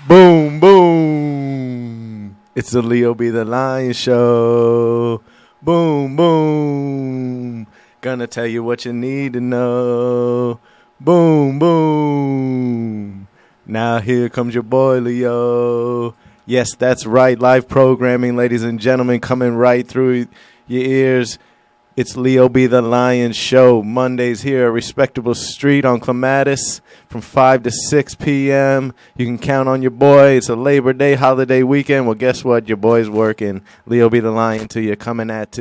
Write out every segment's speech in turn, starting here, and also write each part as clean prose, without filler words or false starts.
Boom, boom. It's the Leo Be the Lion Show. Boom, boom. Gonna tell you what you need to know. Boom, boom. Now here comes your boy, Leo. Yes, that's right. Live programming, ladies and gentlemen, coming right through your ears. It's Leo Be the Lion Show. Mondays here at Respectable Street on Clematis from 5 to 6 p.m. You can count on your boy. It's a Labor Day holiday weekend. Well, guess what? Your boy's working. Leo Be the Lion to you, coming at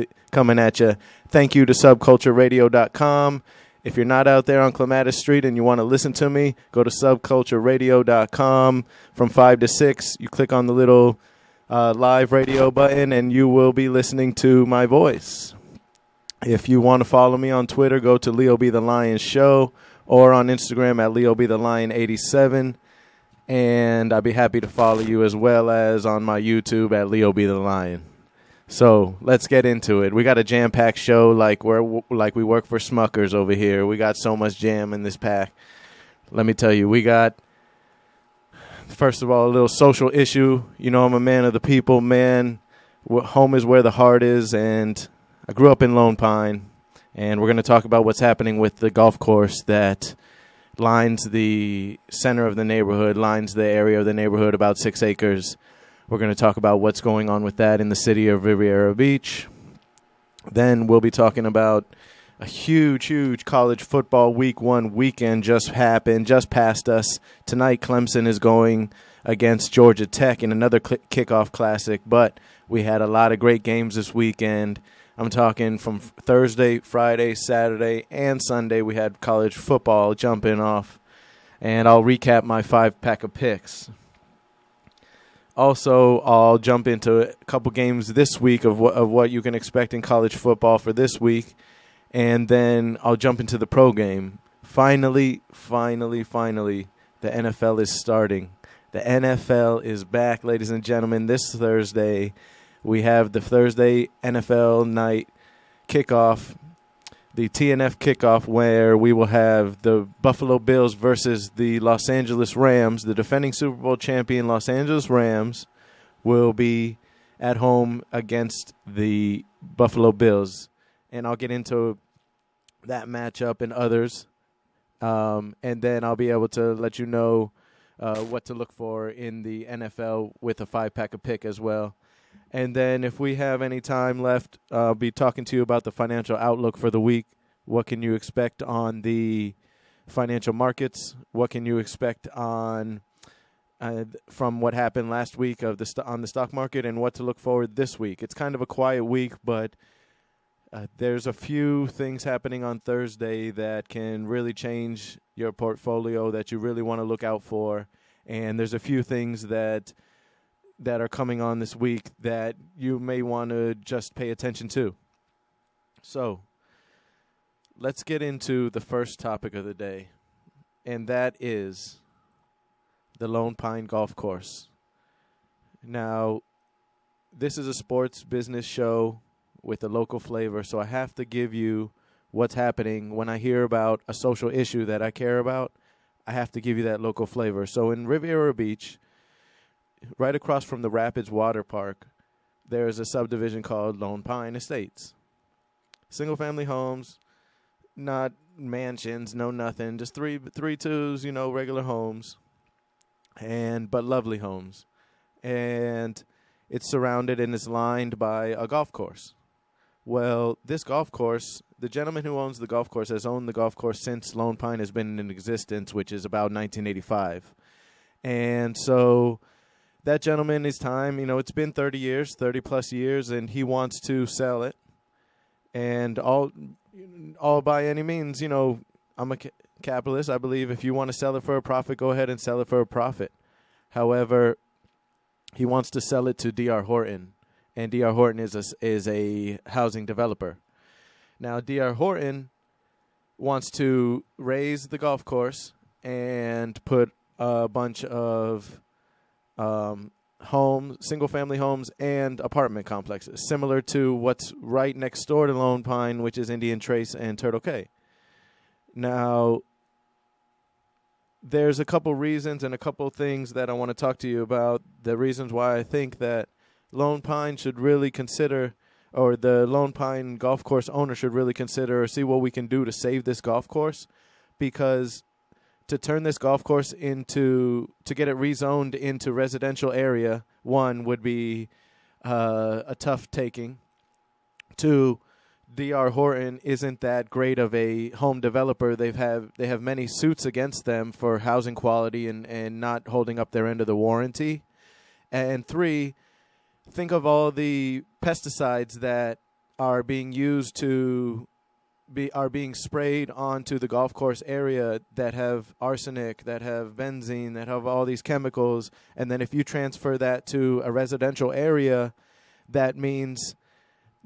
you. Thank you to subcultureradio.com. If you're not out there on Clematis Street and you want to listen to me, go to subcultureradio.com from 5 to 6. You click on the little live radio button and you will be listening to my voice. If you want to follow me on Twitter, go to Leo Be the Lion Show or on Instagram at Leo Be the Lion 87. And I'd be happy to follow you as well as on my YouTube at Leo Be the Lion. So let's get into it. We got a jam-packed show like we work for Smuckers over here. We got so much jam in this pack. Let me tell you, we got, first of all, a little social issue. You know, I'm a man of the people, man. Home is where the heart is, and I grew up in Lone Pine, and we're going to talk about what's happening with the golf course that lines the center of the neighborhood, lines the area of the neighborhood, about 6 acres. We're going to talk about what's going on with that in the city of Riviera Beach. Then we'll be talking about a huge college football week one weekend just happened, just passed us. Tonight, Clemson is going against Georgia Tech in another kickoff classic, but we had a lot of great games this weekend. I'm talking from Thursday, Friday, Saturday, and Sunday. We had college football jumping off, and I'll recap my 5-pack of picks. Also, I'll jump into a couple games this week of what you can expect in college football for this week, and then I'll jump into the pro game. Finally, the NFL is starting. The NFL is back, ladies and gentlemen, this Thursday. We have the Thursday NFL night kickoff, the TNF kickoff, where we will have the Buffalo Bills versus the Los Angeles Rams. The defending Super Bowl champion Los Angeles Rams will be at home against the Buffalo Bills. And I'll get into that matchup and others. And then I'll be able to let you know what to look for in the NFL with a 5-pack of pick as well. And then if we have any time left, I'll be talking to you about the financial outlook for the week. What can you expect on the financial markets? What can you expect on from what happened last week on the stock market, and what to look forward this week? It's kind of a quiet week, but there's a few things happening on Thursday that can really change your portfolio that you really want to look out for. And there's a few things that are coming on this week that you may want to just pay attention to. So let's get into the first topic of the day, and that is the Lone Pine Golf Course. Now, this is a sports business show with a local flavor, so I have to give you what's happening. When I hear about a social issue that I care about, I have to give you that local flavor. So in Riviera Beach, right across from the Rapids Water Park, there is a subdivision called Lone Pine Estates. Single-family homes, not mansions, no nothing, just three twos, regular homes, but lovely homes. And it's surrounded and is lined by a golf course. Well, this golf course, the gentleman who owns the golf course has owned the golf course since Lone Pine has been in existence, which is about 1985. And so that gentleman, his time, it's been 30 plus years, and he wants to sell it. And all by any means, I'm a capitalist. I believe if you want to sell it for a profit, go ahead and sell it for a profit. However, he wants to sell it to D.R. Horton, and D.R. Horton is a housing developer. Now, D.R. Horton wants to raise the golf course and put a bunch of single-family homes and apartment complexes, similar to what's right next door to Lone Pine, which is Indian Trace and Turtle Cay. Now, there's a couple reasons and a couple things that I want to talk to you about. The reasons why I think that Lone Pine should really consider, or the Lone Pine golf course owner should really consider, or see what we can do to save this golf course. Because to turn this golf course to get it rezoned into residential area, one, would be a tough taking. Two, D.R. Horton isn't that great of a home developer. They have many suits against them for housing quality and not holding up their end of the warranty. And three, think of all the pesticides that are being used are being sprayed onto the golf course area that have arsenic, that have benzene, that have all these chemicals. And then if you transfer that to a residential area, that means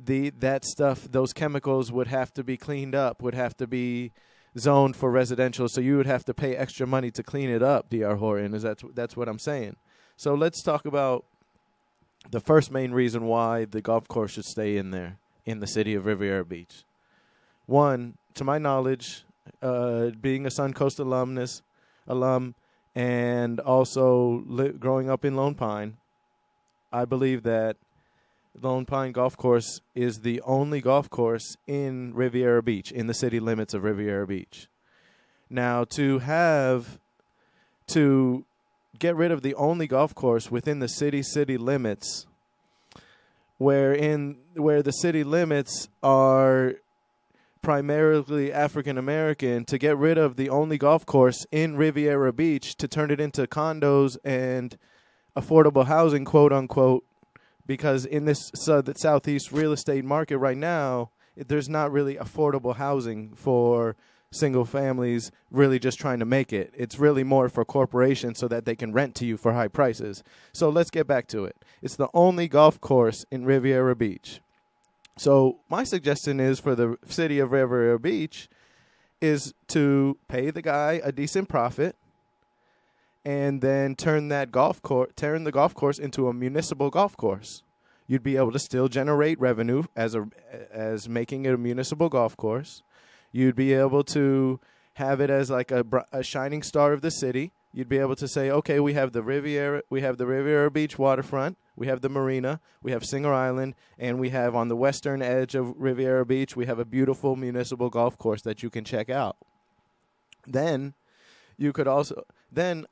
that stuff, those chemicals would have to be cleaned up, would have to be zoned for residential. So you would have to pay extra money to clean it up, D.R. Horton. That's what I'm saying. So let's talk about the first main reason why the golf course should stay in there, in the city of Riviera Beach. One, to my knowledge, being a Suncoast alum, and also growing up in Lone Pine, I believe that Lone Pine Golf Course is the only golf course in Riviera Beach, in the city limits of Riviera Beach. Now, to get rid of the only golf course within the city limits, where the city limits are primarily African American, to get rid of the only golf course in Riviera Beach, to turn it into condos and affordable housing, quote unquote, because in this the southeast real estate market right now, there's not really affordable housing for single families really just trying to make it. It's really more for corporations so that they can rent to you for high prices. So let's get back to it. It's the only golf course in Riviera Beach. So my suggestion is for the city of Riviera Beach is to pay the guy a decent profit and then turn the golf course into a municipal golf course. You'd be able to still generate revenue as making it a municipal golf course. You'd be able to have it as like a shining star of the city. You'd be able to say, okay, we have the Riviera Beach waterfront, we have the marina, we have Singer Island, and we have on the western edge of Riviera Beach, we have a beautiful municipal golf course that you can check out. Then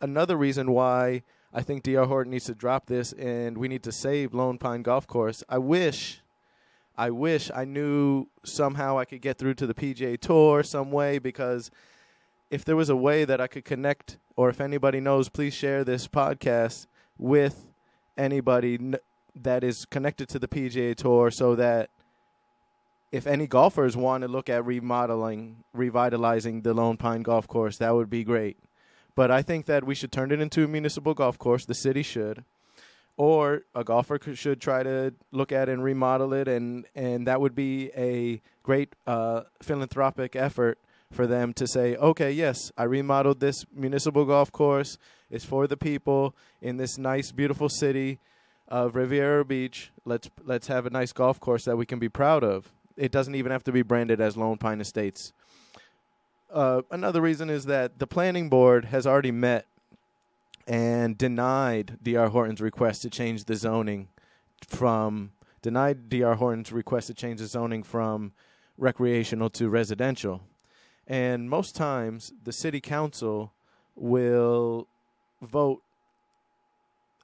another reason why I think D.R. Horton needs to drop this and we need to save Lone Pine Golf Course. I wish I knew somehow I could get through to the PGA Tour some way, because if there was a way that I could connect, or if anybody knows, please share this podcast with anybody that is connected to the PGA Tour, so that if any golfers want to look at revitalizing the Lone Pine Golf Course, that would be great. But I think that we should turn it into a municipal golf course. The city should. Or a golfer should try to look at and remodel it, and that would be a great philanthropic effort for them to say, okay, yes, I remodeled this municipal golf course. It's for the people in this nice, beautiful city of Riviera Beach. Let's have a nice golf course that we can be proud of. It doesn't even have to be branded as Lone Pine Estates. Another reason is that the planning board has already met and denied D.R. Horton's request to change the zoning from recreational to residential. And most times the city council will vote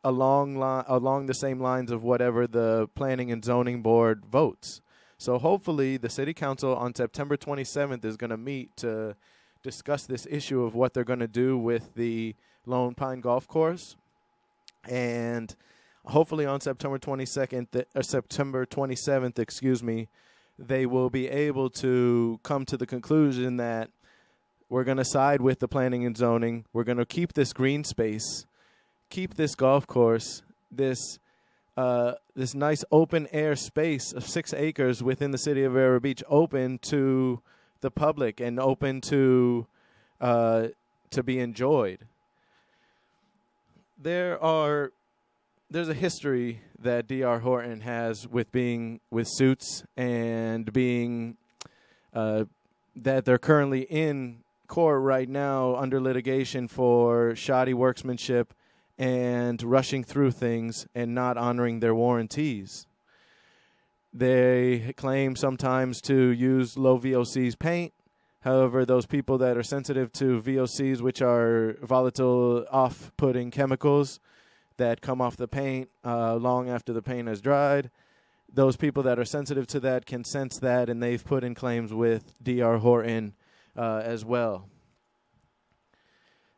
along the same lines of whatever the planning and zoning board votes. So hopefully the city council on September 27th is going to meet to discuss this issue of what they're going to do with the Lone Pine Golf Course. And hopefully on September 27th, they will be able to come to the conclusion that we're going to side with the planning and zoning. We're going to keep this green space, keep this golf course, this nice open air space of 6 acres within the city of Riviera Beach open to the public and open to be enjoyed. There's a history that D.R. Horton has with suits and being that they're currently in court right now under litigation for shoddy workmanship and rushing through things and not honoring their warranties. They claim sometimes to use low VOCs paint. However, those people that are sensitive to VOCs, which are volatile, off-putting chemicals that come off the paint long after the paint has dried, those people that are sensitive to that can sense that, and they've put in claims with D.R. Horton as well.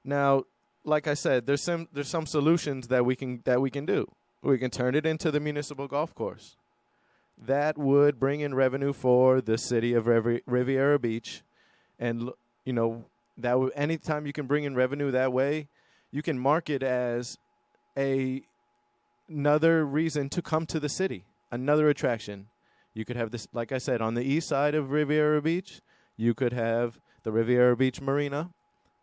Now, like I said, there's some solutions that we can do. We can turn it into the municipal golf course. That would bring in revenue for the city of Riviera Beach, and that anytime you can bring in revenue that way, you can market as another reason to come to the city, another attraction. You could have this, like I said, on the east side of Riviera Beach, you could have the Riviera Beach Marina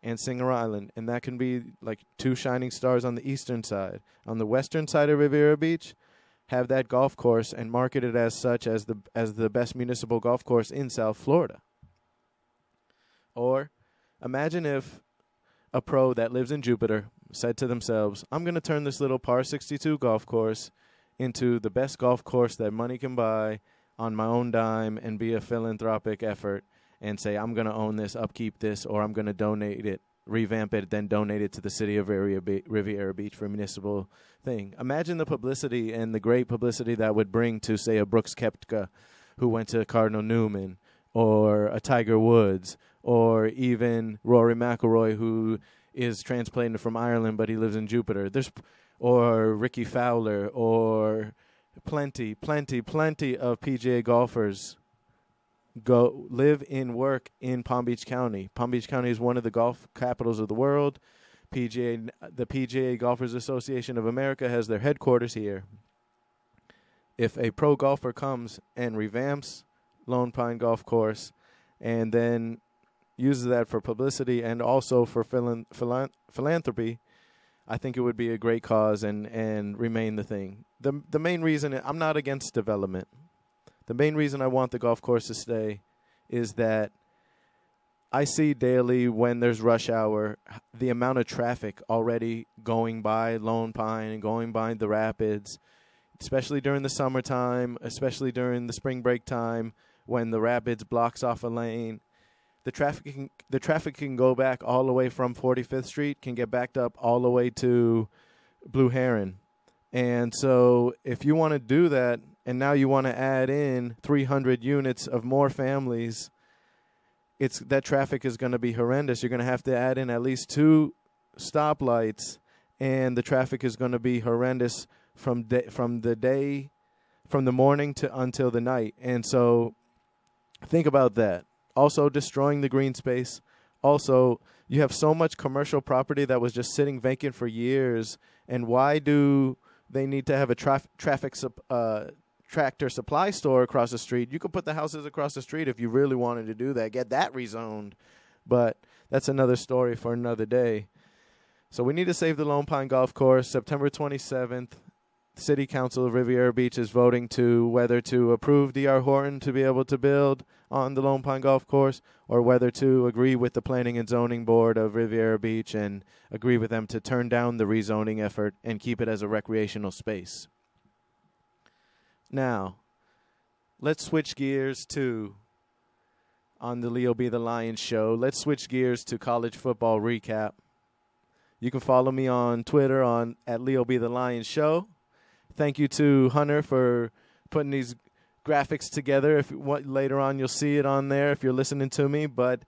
and Singer Island, and that can be like two shining stars on the eastern side. On the western side of Riviera Beach, have that golf course and market it as such as the best municipal golf course in South Florida. Or imagine if a pro that lives in Jupiter said to themselves, I'm going to turn this little par 62 golf course into the best golf course that money can buy on my own dime and be a philanthropic effort, and say, I'm going to own this, upkeep this, or I'm going to donate it, revamp it, then donate it to the city of Riviera Beach for a municipal thing. Imagine the publicity and the great publicity that would bring to, say, a Brooks Koepka who went to Cardinal Newman, or a Tiger Woods, or even Rory McIlroy, who is transplanted from Ireland but he lives in Jupiter. Or Ricky Fowler, or plenty of PGA golfers go live and work in Palm Beach County. Palm Beach County is one of the golf capitals of the world. The PGA Golfers Association of America has their headquarters here. If a pro golfer comes and revamps Lone Pine Golf Course and then uses that for publicity and also for philanthropy, I think it would be a great cause and remain the thing. The main reason, I'm not against development. The main reason I want the golf course to stay is that I see daily when there's rush hour, the amount of traffic already going by Lone Pine and going by the Rapids, especially during the summertime, especially during the spring break time when the Rapids blocks off a lane. The traffic can go back all the way from 45th Street, can get backed up all the way to Blue Heron. And so if you want to do that, and now you want to add in 300 units of more families, that traffic is going to be horrendous. You're going to have to add in at least 2 stoplights, and the traffic is going to be horrendous from the morning to until the night. And so think about that. Also destroying the green space. Also, you have so much commercial property that was just sitting vacant for years, and why do they need to have a tractor supply store across the street? You could put the houses across the street if you really wanted to do that, get that rezoned. But that's another story for another day. So we need to save the Lone Pine Golf Course. September 27th, the City Council of Riviera Beach is voting to whether to approve D.R. Horton to be able to build on the Lone Pine Golf Course, or whether to agree with the Planning and Zoning Board of Riviera Beach and agree with them to turn down the rezoning effort and keep it as a recreational space. Now, let's switch gears on the Leo Be the Lion show, let's switch gears to college football recap. You can follow me on Twitter at Leo Be the Lion show. Thank you to Hunter for putting these graphics together. Later on you'll see it on there if you're listening to me, but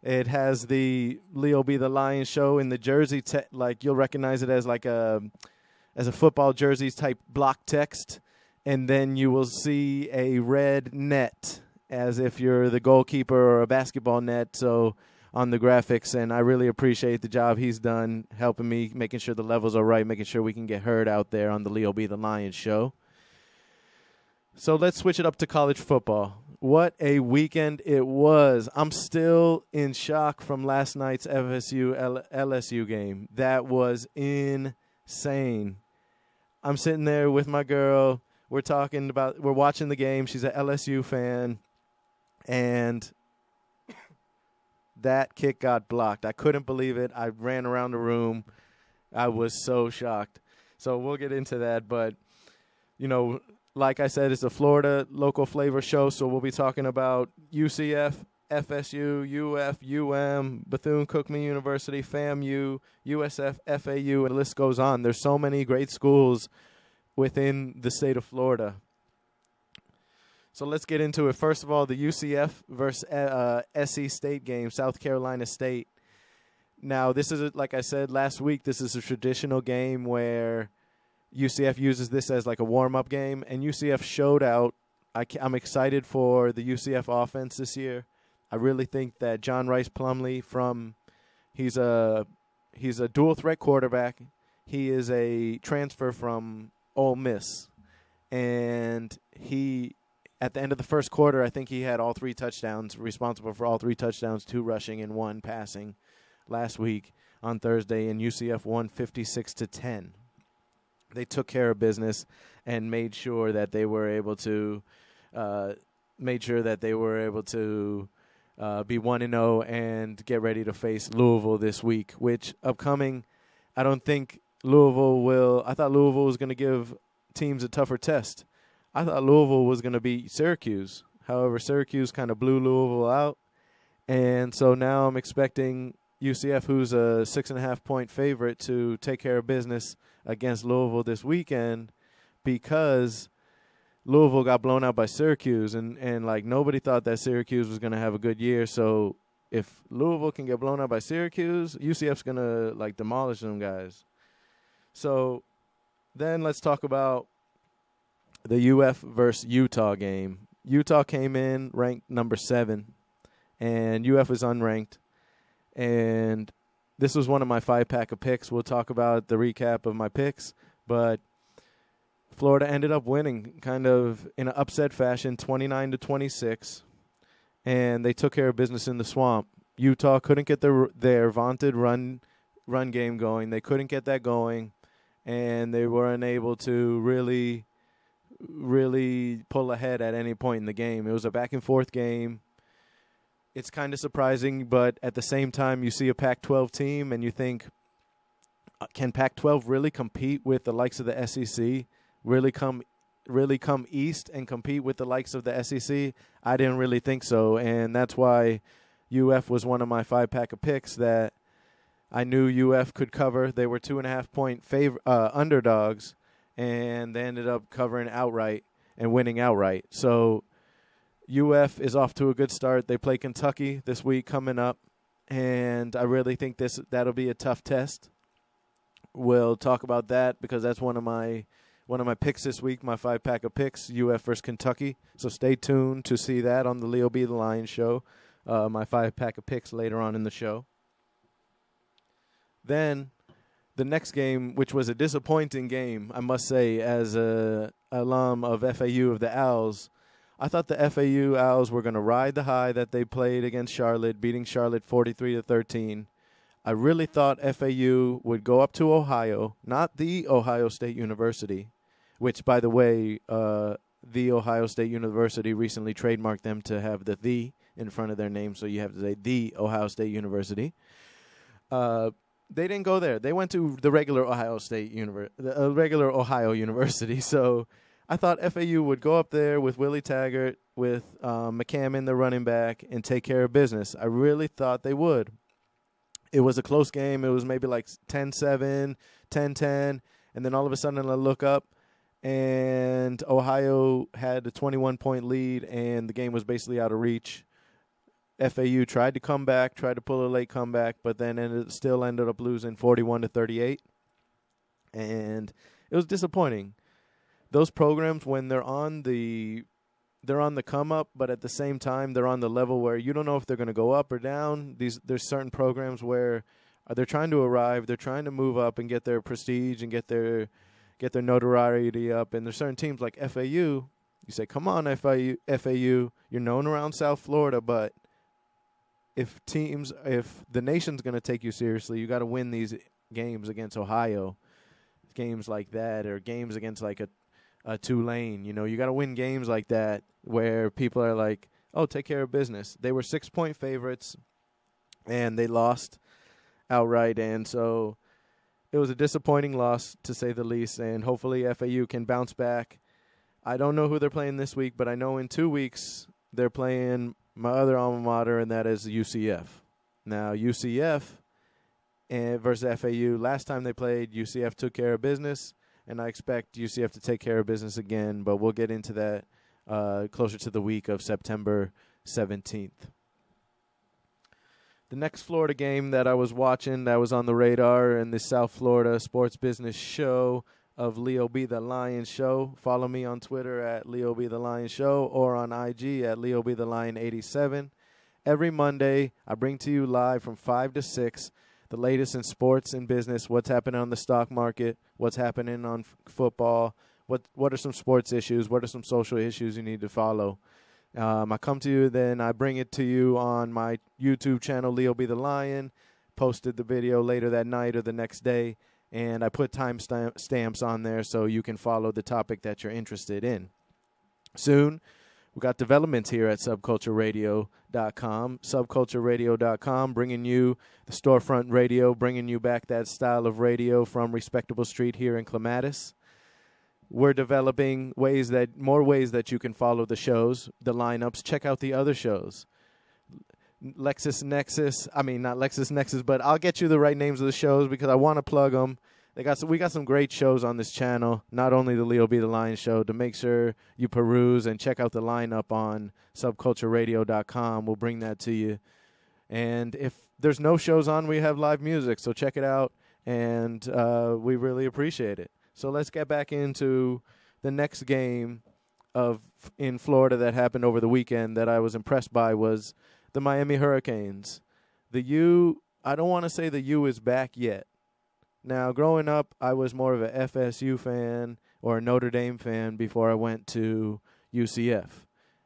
it has the Leo Be the Lion show in the jersey, like you'll recognize it as as a football jersey type block text. And then you will see a red net as if you're the goalkeeper or a basketball net. So on the graphics, and I really appreciate the job he's done helping me, making sure the levels are right, making sure we can get heard out there on the Leo Be the Lion show. So let's switch it up to college football. What a weekend it was. I'm still in shock from last night's FSU-LSU game. That was insane. I'm sitting there with my girl. We're watching the game. She's an LSU fan. And that kick got blocked. I couldn't believe it. I ran around the room. I was so shocked. So we'll get into that. But, like I said, it's a Florida local flavor show. So we'll be talking about UCF, FSU, UF, Bethune-Cookman University, FAMU, USF, FAU, and the list goes on. There's so many great schools within the state of Florida. So let's get into it. First of all, the UCF versus SC State game, South Carolina State. Now, this is, like I said last week, this is a traditional game where UCF uses this as like a warm-up game, and UCF showed out. I'm excited for the UCF offense this year. I really think that John Rice Plumlee he's a dual-threat quarterback. He is a transfer from Ole Miss, and at the end of the first quarter, I think he had all 3 touchdowns, responsible for all 3 touchdowns, 2 rushing and 1 passing last week on Thursday, and UCF won 56-10. They took care of business and made sure that they were able to be 1-0 and get ready to face Louisville this week, which upcoming, I don't think Louisville will. I thought Louisville was going to give teams a tougher test. I thought Louisville was going to beat Syracuse. However, Syracuse kind of blew Louisville out. And so now I'm expecting UCF, who's a 6.5-point favorite, to take care of business against Louisville this weekend, because Louisville got blown out by Syracuse. And like, nobody thought that Syracuse was going to have a good year. So if Louisville can get blown out by Syracuse, UCF's going to like demolish them guys. So then let's talk about the UF versus Utah game. Utah came in ranked number 7, and UF is unranked. And this was one of my 5-pack of picks. We'll talk about the recap of my picks. But Florida ended up winning kind of in an upset fashion, 29-26. And they took care of business in the swamp. Utah couldn't get their vaunted run game going. They couldn't get that going. And they were unable to really pull ahead at any point in the game. It was a back-and-forth game. It's kind of surprising, but at the same time, you see a Pac-12 team, and you think, can Pac-12 really compete with the likes of the SEC? Really come east and compete with the likes of the SEC? I didn't really think so, and that's why UF was one of my 5-pack of picks that I knew UF could cover. They were 2.5-point underdogs, and they ended up covering outright and winning outright. So UF is off to a good start. They play Kentucky this week coming up, and I really think that'll be a tough test. We'll talk about that because that's one of my picks this week, my 5-pack of picks, UF versus Kentucky. So stay tuned to see that on the Leo B. the Lion show, my 5-pack of picks later on in the show. Then the next game, which was a disappointing game, I must say, as a alum of FAU of the Owls, I thought the FAU Owls were going to ride the high that they played against Charlotte, beating Charlotte 43-13. I really thought FAU would go up to Ohio, not the Ohio State University, which, by the way, the Ohio State University recently trademarked them to have the in front of their name, so you have to say the Ohio State University. They didn't go there. They went to the regular Ohio University. So I thought FAU would go up there with Willie Taggart, with McCammon, the running back, and take care of business. I really thought they would. It was a close game. It was maybe like 10-7, 10-10, and then all of a sudden I look up, and Ohio had a 21-point lead, and the game was basically out of reach. FAU tried to come back, tried to pull a late comeback, but then still ended up losing 41-38. And it was disappointing. Those programs, when they're on the come up, but at the same time they're on the level where you don't know if they're going to go up or down. There's certain programs where they're trying to arrive, they're trying to move up and get their prestige and get their notoriety up. And there's certain teams like FAU. You say, come on, FAU, you're known around South Florida, but if the nation's going to take you seriously, you got to win these games against Ohio, games like that, or games against like a Tulane. You got to win games like that where people are like, oh, take care of business. They were 6-point favorites. and they lost outright. And so it was a disappointing loss, to say the least, and hopefully FAU can bounce back. I don't know who they're playing this week, but I know in 2 weeks they're playing my other alma mater, and that is UCF. Now, UCF versus FAU, last time they played, UCF took care of business, and I expect UCF to take care of business again, but we'll get into that closer to the week of September 17th. The next Florida game that I was watching that was on the radar in the South Florida Sports Business Show of Leo B. the Lion Show. Follow me on Twitter at Leo B. the Lion Show or on IG at Leo B. the Lion 87. Every Monday, I bring to you live from 5 to 6 the latest in sports and business, what's happening on the stock market, what's happening on football, what are some sports issues, what are some social issues you need to follow. I come to you, then I bring it to you on my YouTube channel, Leo B. the Lion, posted the video later that night or the next day, and I put time stamps on there so you can follow the topic that you're interested in. Soon, we got developments here at subcultureradio.com. Subcultureradio.com, bringing you the storefront radio, bringing you back that style of radio from Respectable Street here in Clematis. We're developing more ways that you can follow the shows, the lineups. Check out the other shows. Not Lexus Nexus, but I'll get you the right names of the shows because I want to plug them. We got some great shows on this channel, not only the Leo B. the Lion Show, to make sure you peruse and check out the lineup on subcultureradio.com. We'll bring that to you. And if there's no shows on, we have live music, so check it out, and we really appreciate it. So let's get back into the next game in Florida that happened over the weekend that I was impressed by was the Miami Hurricanes. I don't want to say the U is back yet. Now, growing up, I was more of a FSU fan or a Notre Dame fan before I went to UCF.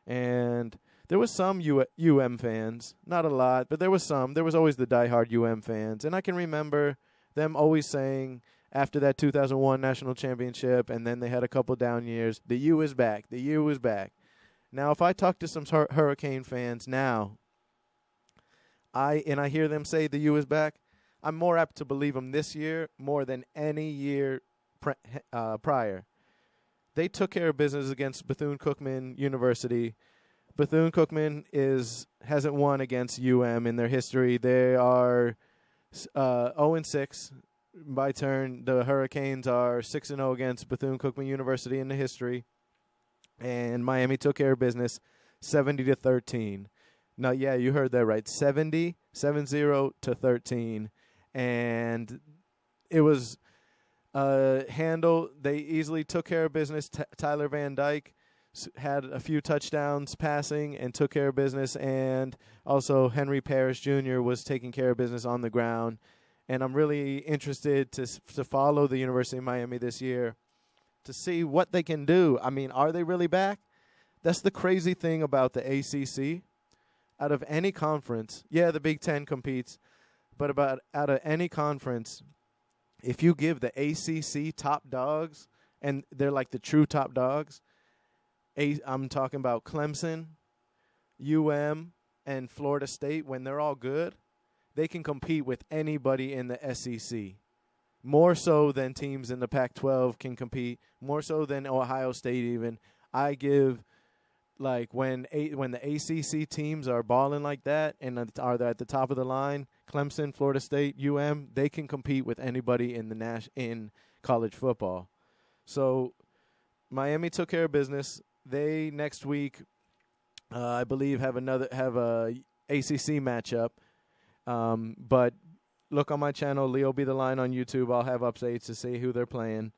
And there was some UM fans, not a lot, but there was some. There was always the diehard UM fans. And I can remember them always saying, after that 2001 national championship, and then they had a couple down years, the U is back, the U is back. Now, if I talk to some Hurricane fans now, I hear them say the U is back, I'm more apt to believe them this year more than any year prior. They took care of business against Bethune-Cookman University. Bethune-Cookman hasn't won against UM in their history. They are 0-6. By turn, the Hurricanes are 6-0 against Bethune-Cookman University in the history, and Miami took care of business 70-13. Now, yeah, you heard that right, 70-13, and it was handle. They easily took care of business. Tyler Van Dyke had a few touchdowns passing and took care of business, and also Henry Parrish Jr. was taking care of business on the ground. And I'm really interested to follow the University of Miami this year to see what they can do. I mean, are they really back? That's the crazy thing about the ACC. Out of any conference, yeah, the Big Ten competes, but out of any conference, if you give the ACC top dogs, and they're like the true top dogs, I'm talking about Clemson, UM, and Florida State, when they're all good, they can compete with anybody in the SEC, more so than teams in the Pac-12 can compete, more so than Ohio State even. I give, like, when the ACC teams are balling like that and are at the top of the line, Clemson, Florida State, they can compete with anybody in college football. So Miami took care of business. They next week, I believe, have a ACC matchup. But look on my channel, Leo B. the Lion on YouTube. I'll have updates to see who they're playing.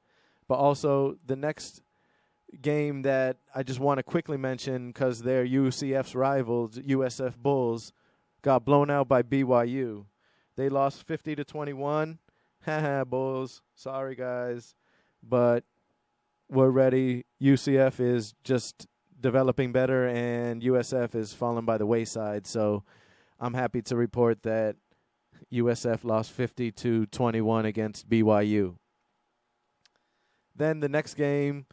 But also the next game that I just want to quickly mention because they're UCF's rivals, USF Bulls, got blown out by BYU. They lost 50-21. Haha, Bulls. Sorry, guys. But we're ready. UCF is just developing better, and USF is falling by the wayside. So I'm happy to report that USF lost 50-21 against BYU. Then the next game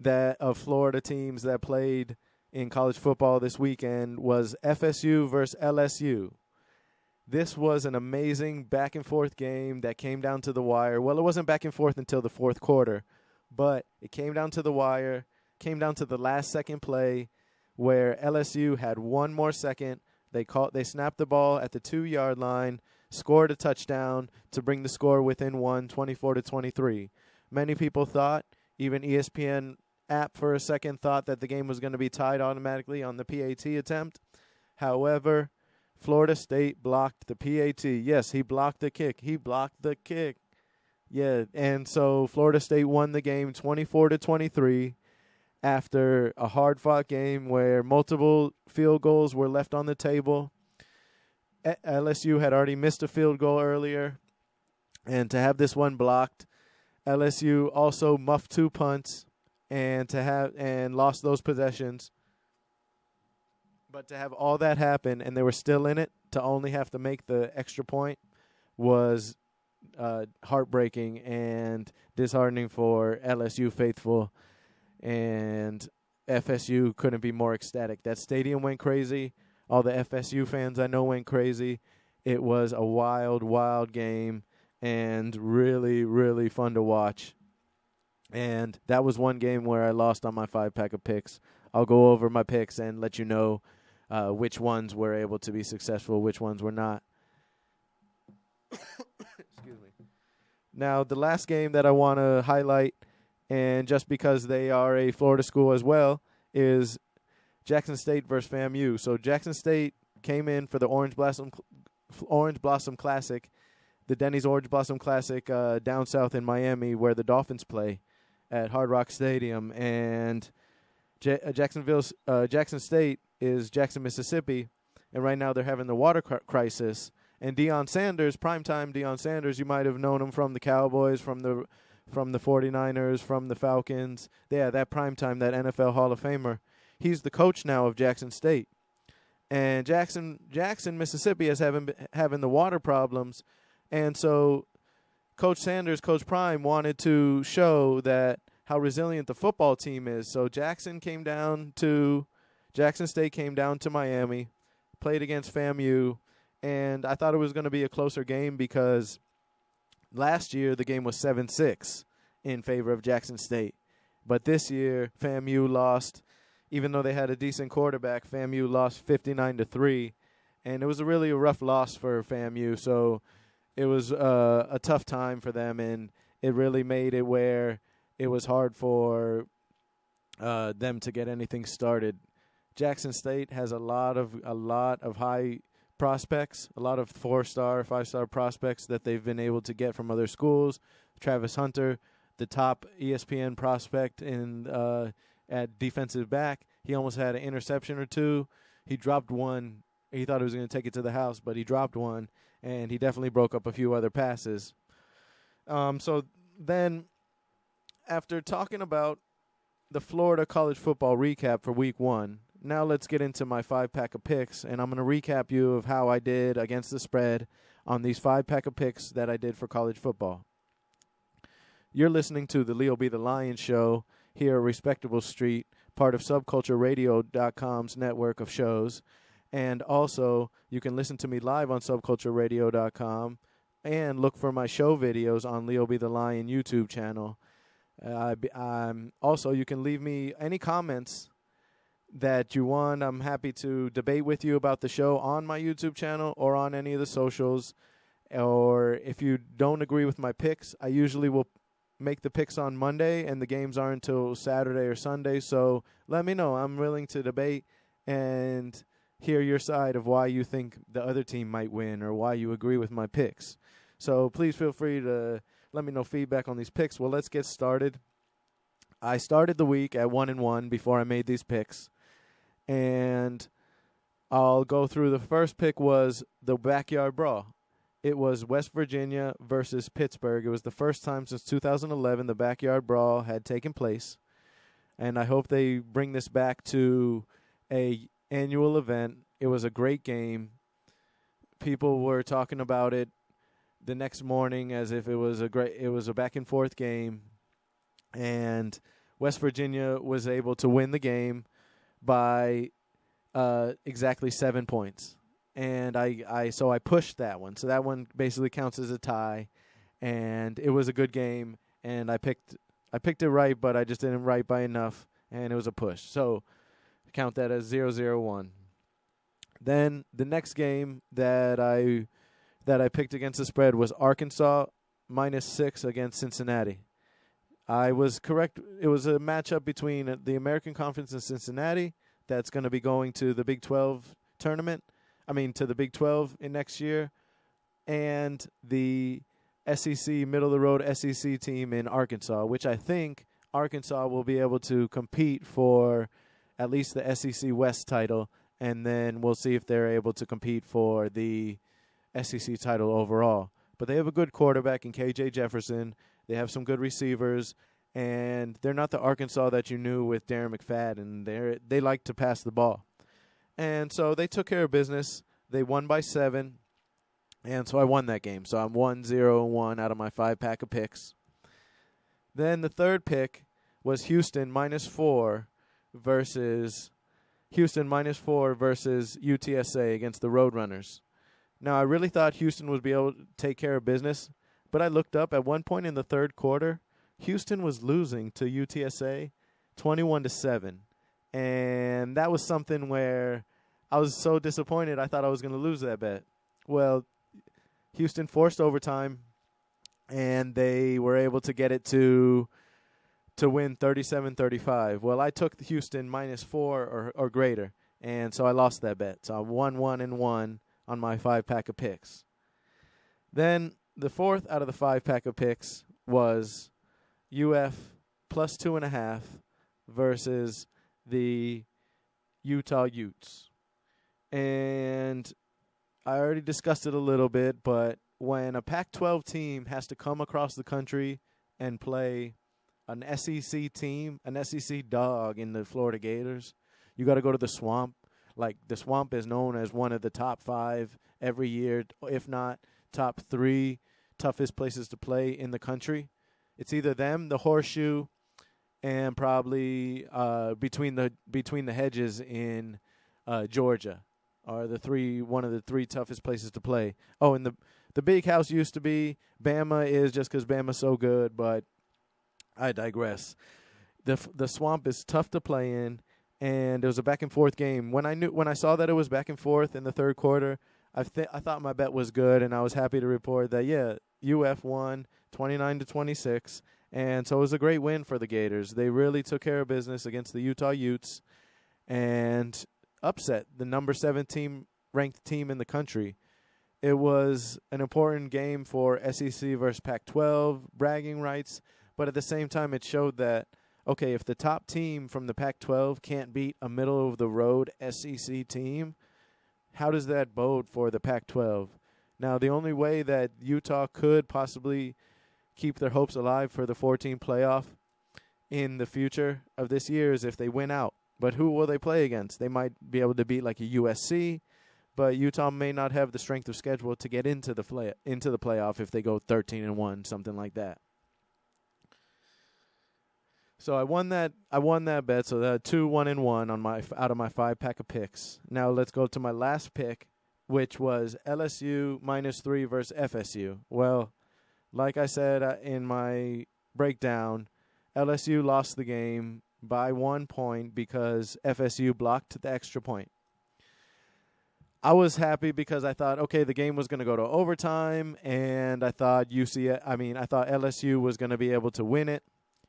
of Florida teams that played in college football this weekend was FSU versus LSU. This was an amazing back-and-forth game that came down to the wire. Well, it wasn't back and forth until the fourth quarter, but it came down to the wire, came down to the last second play where LSU had one more second. They snapped the ball at the 2-yard line, scored a touchdown to bring the score within one, 24-23. Many people thought, even ESPN app for a second thought that the game was going to be tied automatically on the PAT attempt. However, Florida State blocked the PAT. Yes, he blocked the kick. Yeah, and so Florida State won the game 24-23 after a hard-fought game where multiple field goals were left on the table. LSU had already missed a field goal earlier, and to have this one blocked, LSU also muffed 2 punts and lost those possessions. But to have all that happen and they were still in it, to only have to make the extra point was heartbreaking and disheartening for LSU faithful. And FSU couldn't be more ecstatic. That stadium went crazy. All the FSU fans I know went crazy. It was a wild, wild game and really, really fun to watch. And that was one game where I lost on my 5-pack of picks. I'll go over my picks and let you know which ones were able to be successful, which ones were not. Excuse me. Now, the last game that I want to highlight, and just because they are a Florida school as well, is Jackson State versus FAMU. So Jackson State came in for the Orange Blossom Classic, the Denny's Orange Blossom Classic down south in Miami, where the Dolphins play at Hard Rock Stadium. And Jackson State is Jackson, Mississippi, and right now they're having the water crisis. And Deion Sanders, primetime Deion Sanders, you might have known him from the Cowboys, from the 49ers, from the Falcons. Yeah, that primetime, that NFL Hall of Famer. He's the coach now of Jackson State. And Jackson, Mississippi is having the water problems. And so Coach Sanders, Coach Prime, wanted to show that how resilient the football team is. So Jackson State came down to Miami, played against FAMU, and I thought it was going to be a closer game because last year the game was 7-6 in favor of Jackson State. But this year FAMU lost, even though they had a decent quarterback, FAMU lost 59-3, and it was really a rough loss for FAMU. So it was a tough time for them, and it really made it where it was hard for them to get anything started. Jackson State has a lot of high prospects, a lot of 4-star, 5-star prospects that they've been able to get from other schools. Travis Hunter, the top ESPN prospect at defensive back, he almost had an interception or two. He dropped one. He thought he was going to take it to the house, but he dropped one, and he definitely broke up a few other passes. So then, after talking about the Florida college football recap for week 1, now let's get into my 5-pack of picks, and I'm going to recap you of how I did against the spread on these 5-pack of picks that I did for college football. You're listening to the Leo B. the Lion Show here at Respectable Street, part of SubcultureRadio.com's network of shows. And also, you can listen to me live on SubcultureRadio.com and look for my show videos on Leo B. the Lion YouTube channel. Also, you can leave me any comments that you want. I'm happy to debate with you about the show on my YouTube channel or on any of the socials. Or if you don't agree with my picks, I usually will make the picks on Monday, and the games aren't until Saturday or Sunday. So let me know. I'm willing to debate and hear your side of why you think the other team might win or why you agree with my picks. So please feel free to let me know feedback on these picks. Well, let's get started. I started the week at 1-1 before I made these picks. And I'll go through. The first pick was the backyard brawl. It was West Virginia versus Pittsburgh. It was the first time since 2011 the backyard brawl had taken place. And I hope they bring this back to a annual event. It was a great game. People were talking about it the next morning as if it was a back and forth game. And West Virginia was able to win the game by exactly 7 points. and I pushed that one. So that one basically counts as a tie, and it was a good game, and I picked it right, but I just didn't right by enough, and it was a push. So count that as 0-0-1. Then the next game that I picked against the spread was Arkansas -6 against Cincinnati. I was correct. It was a matchup between the American Conference and Cincinnati that's going to be going to the Big 12 tournament. I mean, to the Big 12 in next year, and the SEC, middle-of-the-road SEC team in Arkansas, which I think Arkansas will be able to compete for at least the SEC West title, and then we'll see if they're able to compete for the SEC title overall. But they have a good quarterback in KJ Jefferson. They have some good receivers, and they're not the Arkansas that you knew with Darren McFadden. They like to pass the ball. And so they took care of business. They won by 7, and so I won that game. So I'm 1-0-1 out of my 5-pack of picks. Then the third pick was Houston -4 versus UTSA against the Roadrunners. Now, I really thought Houston would be able to take care of business, but I looked up at one point in the third quarter, Houston was losing to UTSA 21-7. And that was something where I was so disappointed I thought I was going to lose that bet. Well, Houston forced overtime, and they were able to get it to win 37-35. Well, I took Houston -4 or greater, and so I lost that bet. So I'm 1-1-1 on my 5-pack of picks. Then the fourth out of the 5-pack of picks was UF +2.5 versus the Utah Utes. And I already discussed it a little bit, but when a Pac-12 team has to come across the country and play an SEC team, an SEC dog in the Florida Gators, you got to go to the Swamp. Like, the Swamp is known as one of the top 5 every year, if not top 3 toughest places to play in the country. It's either them, the Horseshoe, and probably between the hedges in Georgia are one of the 3 toughest places to play. Oh, and the Big House used to be Bama is just because Bama's so good, but I digress. The Swamp is tough to play in, and it was a back and forth game. When I saw that it was back and forth in the third quarter, I thought my bet was good, and I was happy to report that UF won 29-26, and so it was a great win for the Gators. They really took care of business against the Utah Utes and upset the number 17 ranked team in the country. It was an important game for SEC versus Pac-12 bragging rights, but at the same time it showed that, okay, if the top team from the Pac-12 can't beat a middle-of-the-road SEC team, how does that bode for the Pac-12? Now, the only way that Utah could possibly keep their hopes alive for the 14 playoff in the future of this year is if they win out. But who will they play against? They might be able to beat like a USC, but Utah may not have the strength of schedule to get into the playoff if they go 13-1, something like that. So I won that bet. So that 2-1-1 out of my 5-pack of picks. Now let's go to my last pick, which was LSU -3 versus FSU. Well, like I said in my breakdown, LSU lost the game by 1 point because FSU blocked the extra point. I was happy because I thought, okay, the game was going to go to overtime, and I thought LSU was going to be able to win it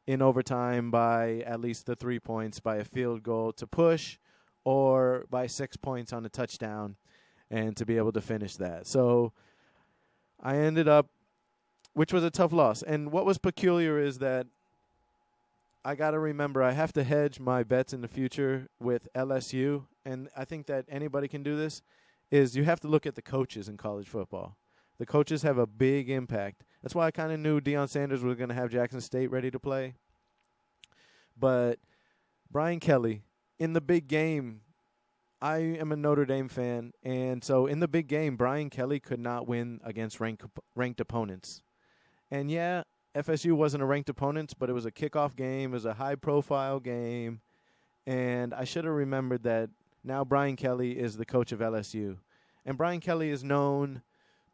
in overtime by at least the 3 points, by a field goal to push, or by 6 points on a touchdown, and to be able to finish that. So I ended up, which was a tough loss. And what was peculiar is that I got to remember I have to hedge my bets in the future with LSU, and I think that anybody can do this, is you have to look at the coaches in college football. The coaches have a big impact. That's why I kind of knew Deion Sanders was going to have Jackson State ready to play. But Brian Kelly, in the big game, I am a Notre Dame fan, and so in the big game, Brian Kelly could not win against ranked opponents. And yeah, FSU wasn't a ranked opponent, but it was a kickoff game. It was a high-profile game. And I should have remembered that now Brian Kelly is the coach of LSU. And Brian Kelly is known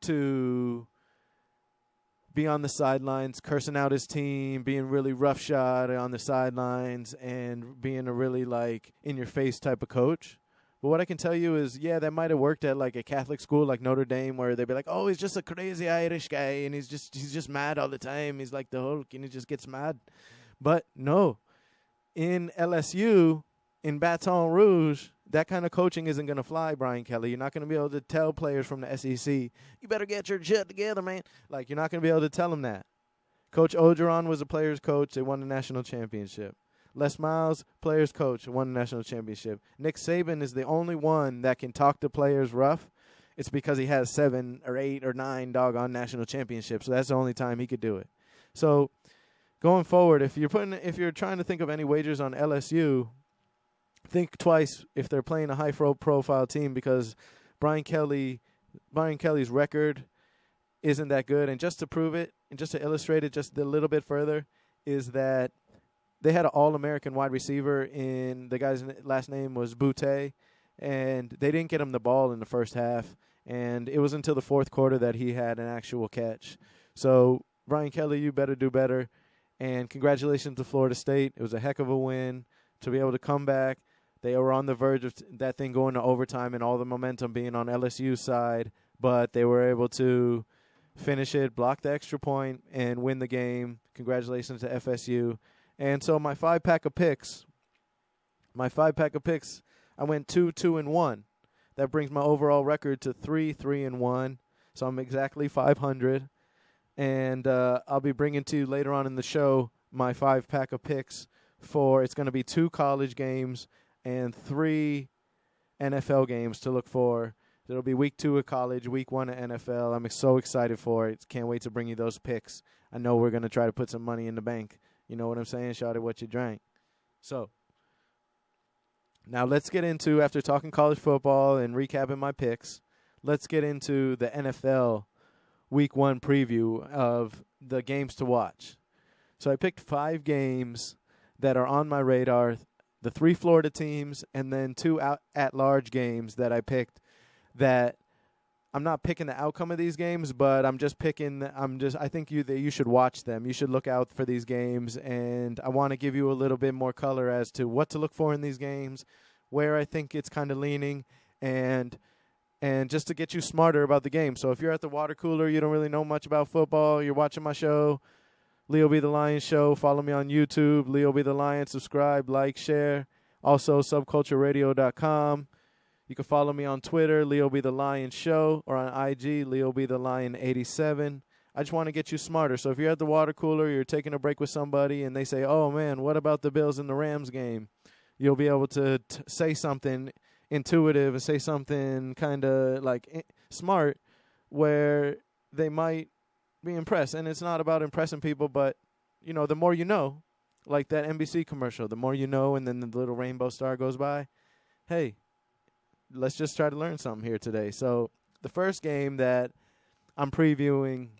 to be on the sidelines, cursing out his team, being really roughshod on the sidelines, and being a really, like, in-your-face type of coach. But what I can tell you is, yeah, that might have worked at, like, a Catholic school like Notre Dame, where they'd be like, oh, he's just a crazy Irish guy, and he's just mad all the time. He's like the Hulk, and he just gets mad. But no, in LSU, in Baton Rouge, that kind of coaching isn't going to fly, Brian Kelly. You're not going to be able to tell players from the SEC, you better get your shit together, man. Like, you're not going to be able to tell them that. Coach Orgeron was a player's coach. They won the national championship. Les Miles, player's coach, won the national championship. Nick Saban is the only one that can talk to players rough. It's because he has 7 or 8 or 9 doggone national championships. So that's the only time he could do it. So going forward, if you're trying to think of any wagers on LSU, think twice if they're playing a high-profile team, because Brian Kelly's record isn't that good. And just to prove it, and just to illustrate it just a little bit further, is that they had an All-American wide receiver in the guy's last name was Boutte, and they didn't get him the ball in the first half. And it was until the fourth quarter that he had an actual catch. So, Brian Kelly, you better do better. And congratulations to Florida State. It was a heck of a win to be able to come back. They were on the verge of that thing going to overtime and all the momentum being on LSU's side, but they were able to finish it, block the extra point, and win the game. Congratulations to FSU. And so my five-pack of picks, I went 2-2-1. That brings my overall record to 3-3-1. So I'm exactly 500. And I'll be bringing to you later on in the show my 5-pack of picks for, it's going to be 2 college games and 3 NFL games to look for. It'll be week 2 of college, week 1 of NFL. I'm so excited for it. Can't wait to bring you those picks. I know we're going to try to put some money in the bank. You know what I'm saying? Shout out what you drank. So, now let's get into, after talking college football and recapping my picks, let's get into the NFL week 1 preview of the games to watch. So I picked 5 games that are on my radar, the 3 Florida teams, and then 2 at-large games that I picked that I'm not picking the outcome of these games, but I think you should watch them. You should look out for these games, and I want to give you a little bit more color as to what to look for in these games, where I think it's kind of leaning, and just to get you smarter about the game. So if you're at the water cooler, you don't really know much about football, you're watching my show, Leo Be the Lion Show. Follow me on YouTube, Leo Be the Lion. Subscribe, like, share. Also, subcultureradio.com. You can follow me on Twitter, Leo Be the Lion Show, or on IG, Leo Be the Lion 87. I just want to get you smarter. So if you're at the water cooler, you're taking a break with somebody, and they say, oh, man, what about the Bills and the Rams game? You'll be able to say something intuitive and say something kind of like smart where they might be impressed. And it's not about impressing people, but, you know, the more you know, like that NBC commercial, the more you know, and then the little rainbow star goes by. Hey, let's just try to learn something here today. So the first game that I'm previewing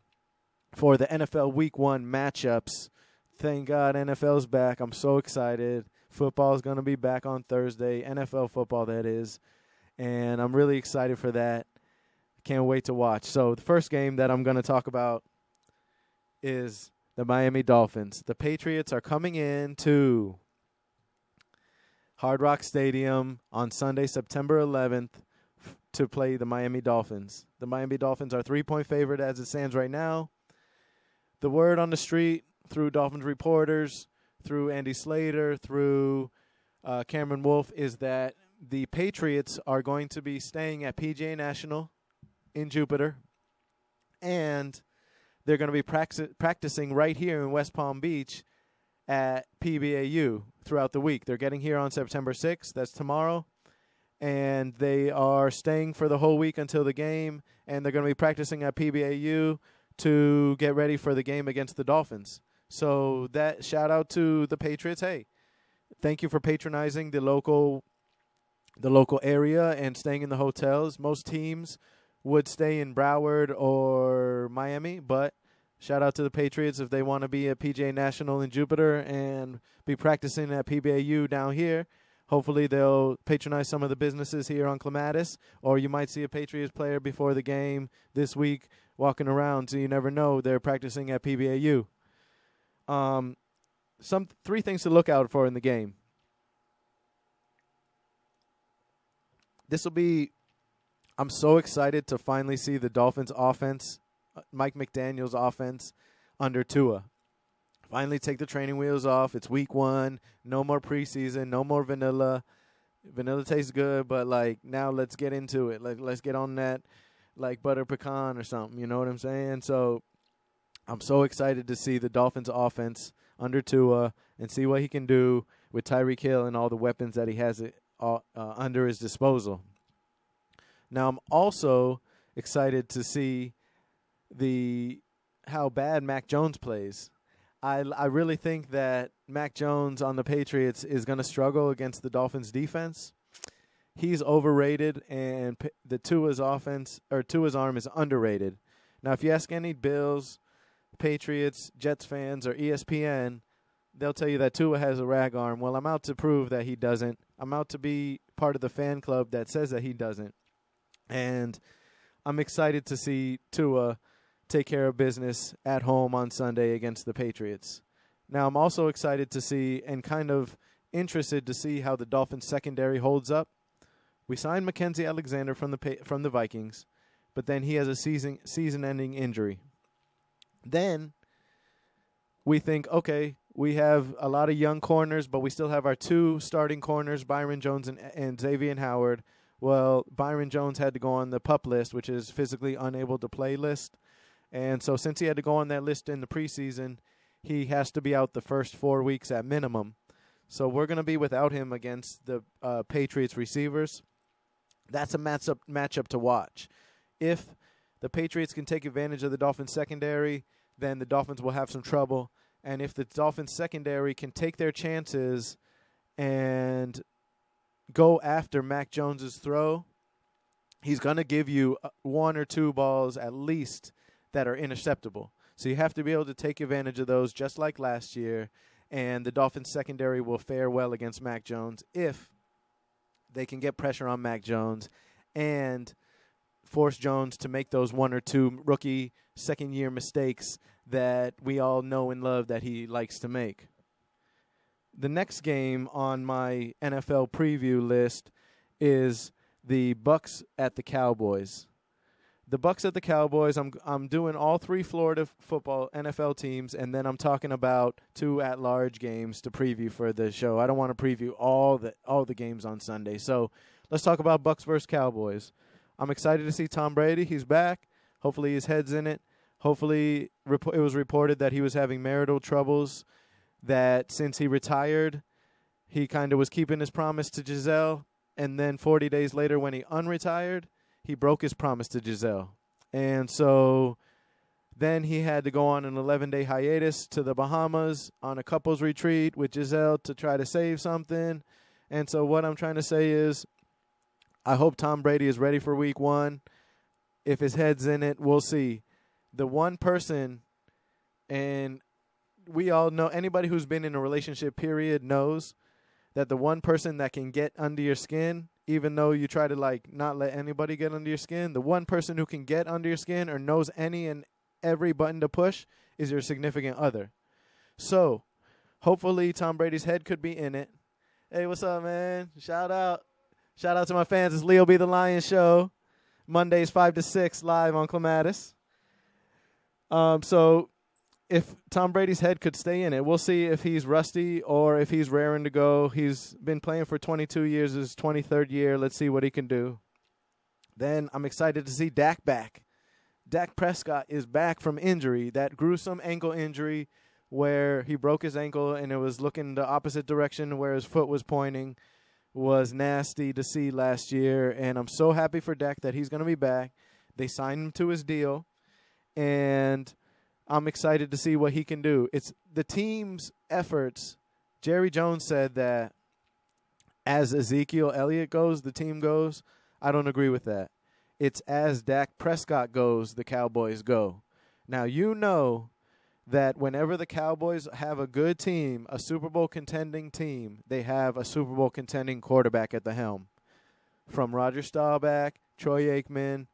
for the NFL Week 1 matchups, thank God NFL's back. I'm so excited. Football's going to be back on Thursday, NFL football, that is, and I'm really excited for that. Can't wait to watch. So the first game that I'm going to talk about is the Miami Dolphins. The Patriots are coming in to Hard Rock Stadium on Sunday, September 11th, to play the Miami Dolphins. The Miami Dolphins are 3-point favorite as it stands right now. The word on the street through Dolphins reporters, through Andy Slater, through Cameron Wolf, is that the Patriots are going to be staying at PGA National in Jupiter, and they're going to be practicing right here in West Palm Beach at PBAU throughout the week. They're getting here on September 6th. That's tomorrow. And they are staying for the whole week until the game, and they're going to be practicing at PBAU to get ready for the game against the Dolphins. So that shout out to the Patriots. Hey, thank you for patronizing the local area and staying in the hotels. Most teams would stay in Broward or Miami, but shout out to the Patriots if they want to be at PGA National in Jupiter and be practicing at PBAU down here. Hopefully they'll patronize some of the businesses here on Clematis, or you might see a Patriots player before the game this week walking around, so you never know. They're practicing at PBAU. Three things to look out for in the game. I'm so excited to finally see the Dolphins offense, Mike McDaniel's offense, under Tua. Finally take the training wheels off. It's week 1. No more preseason. No more vanilla. Vanilla tastes good, but, now let's get into it. Let's get on that, butter pecan or something. You know what I'm saying? So I'm so excited to see the Dolphins offense under Tua and see what he can do with Tyreek Hill and all the weapons that he has under his disposal. Now, I'm also excited to see how bad Mac Jones plays. I really think that Mac Jones on the Patriots is going to struggle against the Dolphins' defense. He's overrated, and the Tua's arm is underrated. Now, if you ask any Bills, Patriots, Jets fans, or ESPN, they'll tell you that Tua has a rag arm. Well, I'm out to prove that he doesn't. I'm out to be part of the fan club that says that he doesn't. And I'm excited to see Tua take care of business at home on Sunday against the Patriots. Now, I'm also excited to see and kind of interested to see how the Dolphins secondary holds up. We signed Mackenzie Alexander from the Vikings, but then he has a season-ending injury. Then we think, okay, we have a lot of young corners, but we still have our 2 starting corners, Byron Jones and Xavier Howard. Well, Byron Jones had to go on the PUP list, which is physically unable to play list. And so since he had to go on that list in the preseason, he has to be out the first 4 weeks at minimum. So we're going to be without him against the Patriots receivers. That's a matchup to watch. If the Patriots can take advantage of the Dolphins secondary, then the Dolphins will have some trouble. And if the Dolphins secondary can take their chances and go after Mac Jones's throw, he's going to give you 1 or 2 balls at least that are interceptable. So you have to be able to take advantage of those just like last year, and the Dolphins secondary will fare well against Mac Jones if they can get pressure on Mac Jones and force Jones to make those 1 or 2 rookie second-year mistakes that we all know and love that he likes to make. The next game on my NFL preview list is the Bucs at the Cowboys. The Bucs at the Cowboys, I'm doing all 3 Florida football NFL teams, and then I'm talking about 2 at-large games to preview for the show. I don't want to preview all the games on Sunday. So let's talk about Bucs versus Cowboys. I'm excited to see Tom Brady. He's back. Hopefully his head's in it. Hopefully it was reported that he was having marital troubles, that since he retired, he kind of was keeping his promise to Giselle, and then 40 days later when he unretired, he broke his promise to Giselle. And so then he had to go on an 11-day hiatus to the Bahamas on a couples retreat with Giselle to try to save something. And so what I'm trying to say is I hope Tom Brady is ready for week 1. If his head's in it, we'll see. The one person, and we all know, anybody who's been in a relationship period knows that the one person that can get under your skin, even though you try to not let anybody get under your skin, the one person who can get under your skin or knows any and every button to push is your significant other. So hopefully Tom Brady's head could be in it. Hey, what's up, man? Shout out to my fans. It's Leo B. the Lion Show. Mondays 5 to 6 live on Clematis. So if Tom Brady's head could stay in it, we'll see if he's rusty or if he's raring to go. He's been playing for 22 years, his 23rd year. Let's see what he can do. Then I'm excited to see Dak back. Dak Prescott is back from injury, that gruesome ankle injury where he broke his ankle and it was looking the opposite direction where his foot was pointing. Was nasty to see last year, and I'm so happy for Dak that he's going to be back. They signed him to his deal, and I'm excited to see what he can do. It's the team's efforts. Jerry Jones said that as Ezekiel Elliott goes, the team goes. I don't agree with that. It's as Dak Prescott goes, the Cowboys go. Now, you know that whenever the Cowboys have a good team, a Super Bowl contending team, they have a Super Bowl contending quarterback at the helm. From Roger Staubach, Troy Aikman,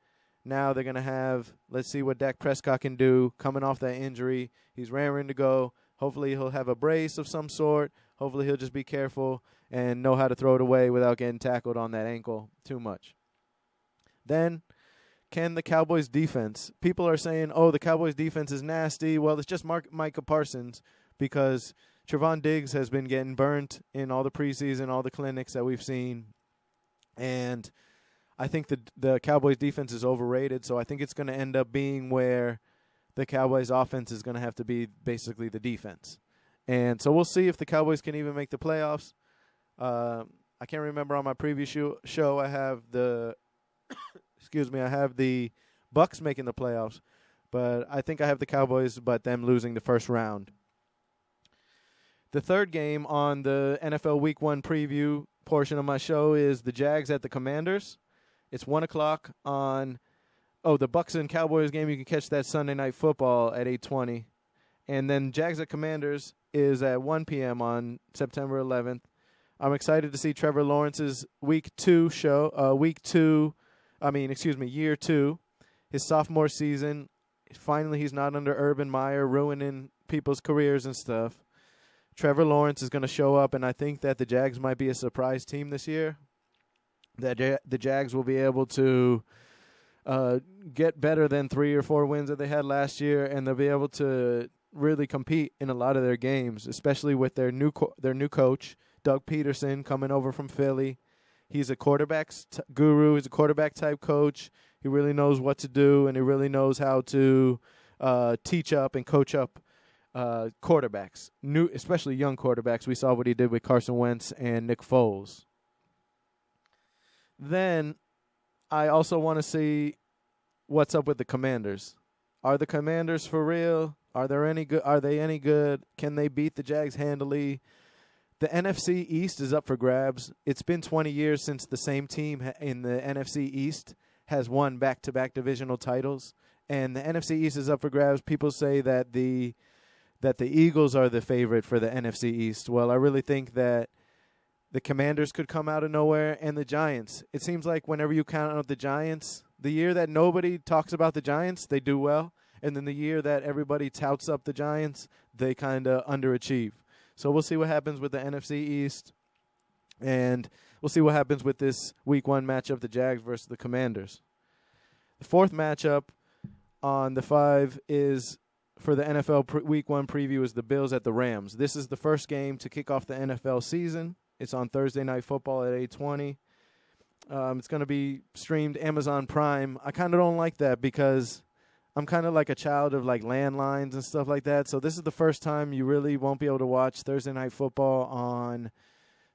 now they're going to have, let's see what Dak Prescott can do coming off that injury. He's raring to go. Hopefully he'll have a brace of some sort. Hopefully he'll just be careful and know how to throw it away without getting tackled on that ankle too much. Then, can the Cowboys defense? People are saying, oh, the Cowboys defense is nasty. Well, it's just Micah Parsons because Trevon Diggs has been getting burnt in all the preseason, all the clinics that we've seen. And I think the Cowboys defense is overrated, so I think it's going to end up being where the Cowboys offense is going to have to be basically the defense. And so we'll see if the Cowboys can even make the playoffs. I can't remember on my previous show I have the I have the Bucks making the playoffs, but I think I have the Cowboys, but them losing the first round. The third game on the NFL Week 1 preview portion of my show is the Jags at the Commanders. It's 1 o'clock on the Bucks and Cowboys game. You can catch that Sunday Night Football at 8:20. And then Jags at Commanders is at 1 p.m. on September 11th. I'm excited to see Trevor Lawrence's year 2, his sophomore season. Finally, he's not under Urban Meyer ruining people's careers and stuff. Trevor Lawrence is going to show up, and I think that the Jags might be a surprise team this year. That the Jags will be able to get better than 3 or 4 wins that they had last year, and they'll be able to really compete in a lot of their games, especially with their new coach, Doug Peterson, coming over from Philly. He's a quarterback's guru. He's a quarterback-type coach. He really knows what to do, and he really knows how to teach up and coach up quarterbacks, especially young quarterbacks. We saw what he did with Carson Wentz and Nick Foles. Then I also want to see what's up with the Commanders. Are the Commanders for real? Are they any good? Can they beat the Jags handily? The NFC East is up for grabs. It's been 20 years since the same team in the NFC East has won back-to-back divisional titles, and the NFC East is up for grabs. People say that the Eagles are the favorite for the NFC East. Well, I really think that the Commanders could come out of nowhere, and the Giants. It seems like whenever you count out the Giants, the year that nobody talks about the Giants, they do well, and then the year that everybody touts up the Giants, they kind of underachieve. So we'll see what happens with the NFC East, and we'll see what happens with this Week 1 matchup, the Jags versus the Commanders. The fourth matchup on the 5 is for the NFL Week 1 preview is the Bills at the Rams. This is the first game to kick off the NFL season. It's on Thursday Night Football at 8:20. It's going to be streamed Amazon Prime. I kind of don't like that because I'm kind of like a child of like landlines and stuff like that. So this is the first time you really won't be able to watch Thursday Night Football on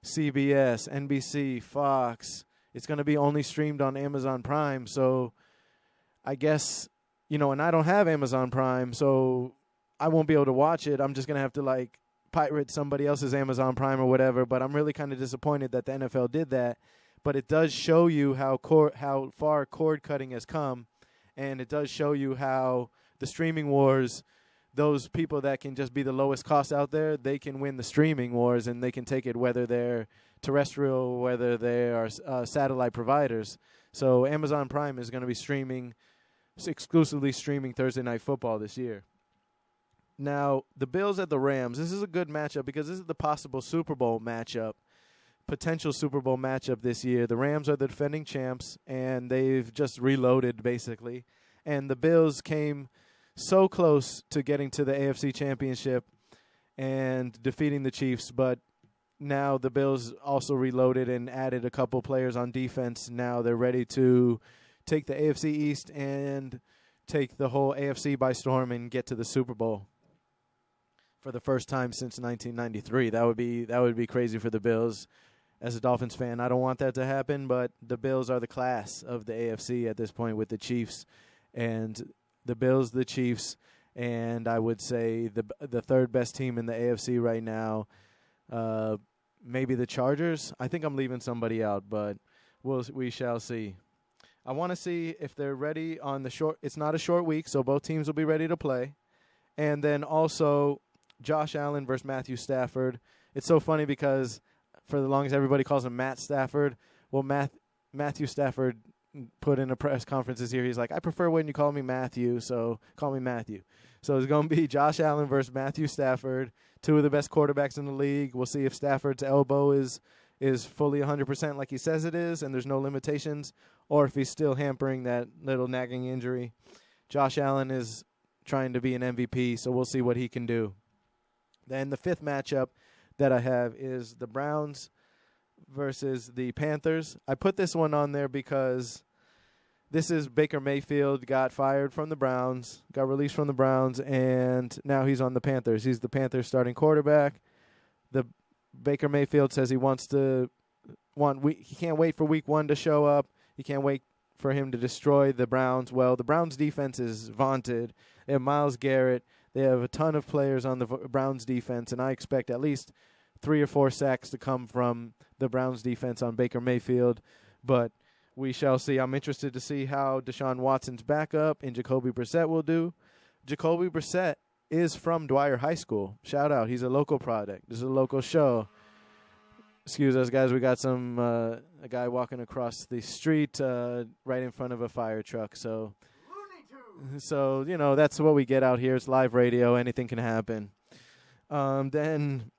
CBS, NBC, Fox. It's going to be only streamed on Amazon Prime. So I guess, and I don't have Amazon Prime, so I won't be able to watch it. I'm just going to have to pirate somebody else's Amazon Prime or whatever. But I'm really kind of disappointed that the NFL did that. But it does show you how far cord cutting has come. And it does show you how the streaming wars, those people that can just be the lowest cost out there, they can win the streaming wars, and they can take it whether they're terrestrial, whether they are satellite providers. So Amazon Prime is going to be exclusively streaming Thursday Night Football this year. Now, the Bills at the Rams, this is a good matchup because this is the possible Super Bowl matchup. Potential Super Bowl matchup this year. The Rams are the defending champs, and they've just reloaded, basically. And the Bills came so close to getting to the AFC Championship and defeating the Chiefs, but now the Bills also reloaded and added a couple players on defense. Now they're ready to take the AFC East and take the whole AFC by storm and get to the Super Bowl for the first time since 1993. That would be crazy for the Bills. As a Dolphins fan, I don't want that to happen, but the Bills are the class of the AFC at this point with the Chiefs. And the Bills, the Chiefs, and I would say the third best team in the AFC right now, maybe the Chargers. I think I'm leaving somebody out, but we shall see. I want to see if they're ready on the short. It's not a short week, so both teams will be ready to play. And then also Josh Allen versus Matthew Stafford. It's so funny because for the longest everybody calls him Matt Stafford. Well, Matthew Stafford put in a press conference this year. He's like, I prefer when you call me Matthew, so call me Matthew. So it's going to be Josh Allen versus Matthew Stafford, two of the best quarterbacks in the league. We'll see if Stafford's elbow is fully 100% like he says it is and there's no limitations, or if he's still hampering that little nagging injury. Josh Allen is trying to be an MVP, so we'll see what he can do. Then the fifth matchup that I have is the Browns versus the Panthers. I put this one on there because this is Baker Mayfield got fired from the Browns, got released from the Browns, and now he's on the Panthers. He's the Panthers starting quarterback. The Baker Mayfield says he he can't wait for week 1 to show up. He can't wait for him to destroy the Browns. Well, the Browns defense is vaunted. They have Myles Garrett. They have a ton of players on the Browns defense, and I expect at least 3 or 4 sacks to come from the Browns defense on Baker Mayfield. But we shall see. I'm interested to see how Deshaun Watson's backup and Jacoby Brissett will do. Jacoby Brissett is from Dwyer High School. Shout out. He's a local product. This is a local show. Excuse us, guys. We got a guy walking across the street right in front of a fire truck. So, that's what we get out here. It's live radio. Anything can happen. Then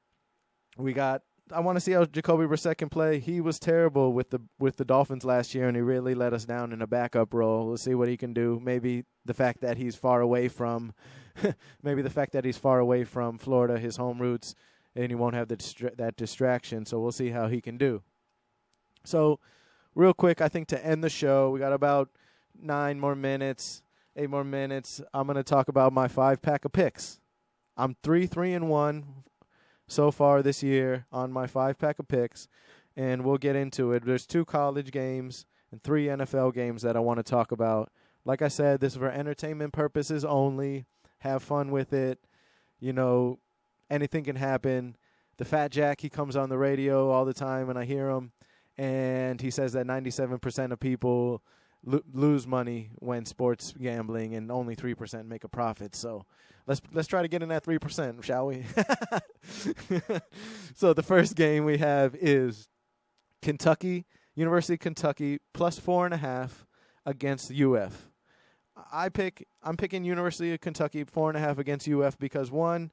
we got. I want to see how Jacoby Brissett can play. He was terrible with the Dolphins last year, and he really let us down in a backup role. We'll see what he can do. Maybe the fact that he's far away from, Florida, his home roots, and he won't have that distraction. So we'll see how he can do. So, real quick, I think to end the show, we got about 8 more minutes. I'm going to talk about my 5-pack of picks. I'm 3-1 so far this year on my 5-pack of picks, and we'll get into it. There's 2 college games and 3 NFL games that I want to talk about. Like I said, this is for entertainment purposes only. Have fun with it. Anything can happen. The Fat Jack, he comes on the radio all the time, and I hear him, and he says that 97% of people lose money when sports gambling, and only 3% make a profit. So let's try to get in that 3%, shall we? So the first game we have is University of Kentucky plus 4.5 against UF. I'm picking University of Kentucky 4.5 against UF because one,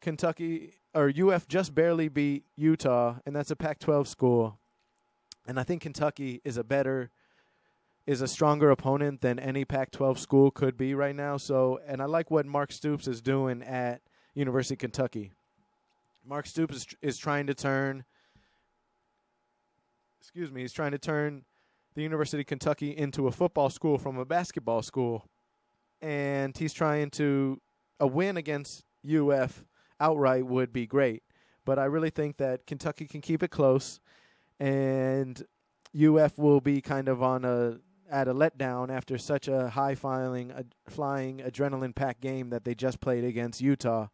UF just barely beat Utah, and that's a Pac-12 school. And I think Kentucky is a stronger opponent than any Pac-12 school could be right now. So, and I like what Mark Stoops is doing at University of Kentucky. Mark Stoops is trying to turn the University of Kentucky into a football school from a basketball school. And he's trying to, a win against UF outright would be great. But I really think that Kentucky can keep it close, and UF will be kind of at a letdown after such a flying adrenaline-packed game that they just played against Utah.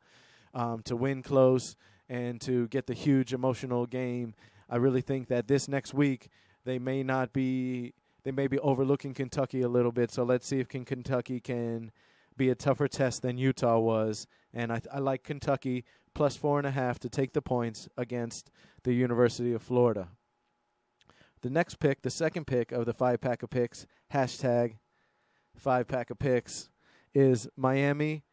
To win close and to get the huge emotional game, I really think that this next week they may be overlooking Kentucky a little bit. So let's see if Kentucky can be a tougher test than Utah was. And I like Kentucky plus 4.5 to take the points against the University of Florida. The next pick, the second pick of the 5-pack of picks, hashtag 5-pack of picks, is Miami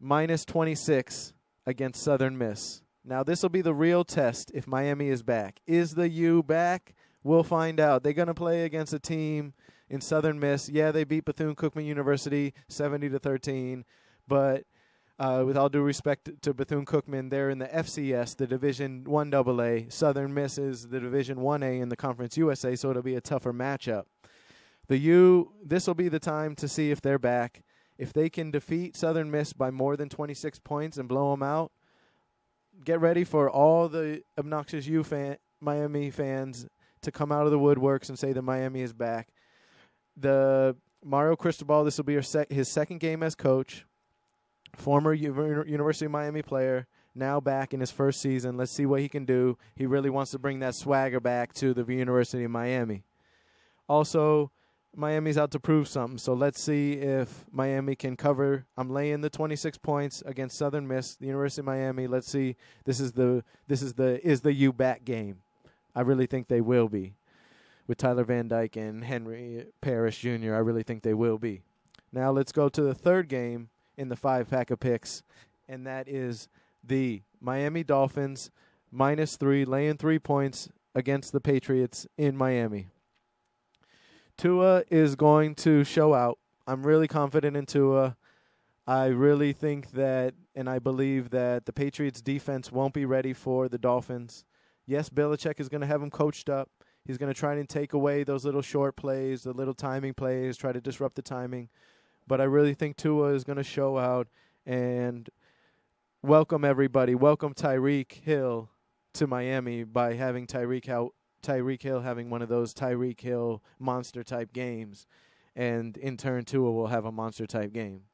minus 26 against Southern Miss. Now, this will be the real test if Miami is back. Is the U back? We'll find out. They're going to play against a team in Southern Miss. Yeah, they beat Bethune-Cookman University 70-13, but with all due respect to Bethune-Cookman, they're in the FCS, the Division I AA. Southern Miss is the Division 1A in the Conference USA, so it'll be a tougher matchup. The U, this will be the time to see if they're back. If they can defeat Southern Miss by more than 26 points and blow them out, get ready for all the obnoxious Miami fans to come out of the woodworks and say that Miami is back. The Mario Cristobal, this will be his second game as coach. Former University of Miami player, now back in his first season. Let's see what he can do. He really wants to bring that swagger back to the University of Miami. Also, Miami's out to prove something. So let's see if Miami can cover. I'm laying the 26 points against Southern Miss, the University of Miami. Let's see. This is the U back game. I really think they will be. With Tyler Van Dyke and Henry Parrish Jr., I really think they will be. Now let's go to the third game in the 5-pack of picks, and that is the Miami Dolphins -3, laying 3 points against the Patriots in Miami. Tua is going to show out. I'm really confident in Tua. I really think that, and I believe that the Patriots defense won't be ready for the Dolphins. Yes, Belichick is going to have them coached up. He's going to try and take away those little short plays, the little timing plays, try to disrupt the timing. But I really think Tua is going to show out and welcome everybody. Welcome Tyreek Hill to Miami by having Tyreek Hill having one of those Tyreek Hill monster-type games. And in turn, Tua will have a monster-type game.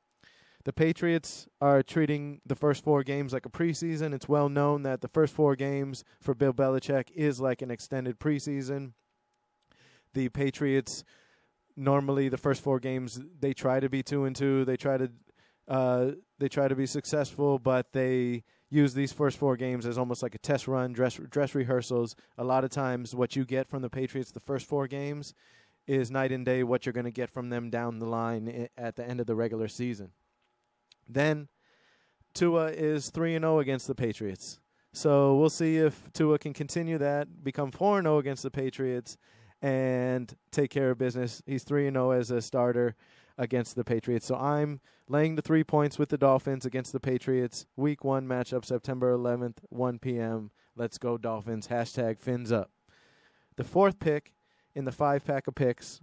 The Patriots are treating the first 4 games like a preseason. It's well known that the first 4 games for Bill Belichick is like an extended preseason. The Patriots, normally the first 4 games, they try to be 2-2. They try to be successful, but they use these first 4 games as almost like a test run, dress rehearsals. A lot of times what you get from the Patriots the first 4 games is night and day what you're going to get from them down the line at the end of the regular season. Then Tua is 3-0 against the Patriots. So we'll see if Tua can continue that, become 4-0 against the Patriots, and take care of business. He's 3-0 as a starter against the Patriots. So I'm laying the 3 points with the Dolphins against the Patriots. Week 1 matchup, September 11th, 1 p.m. Let's go Dolphins. # fins up. The 4th pick in the 5-pack of picks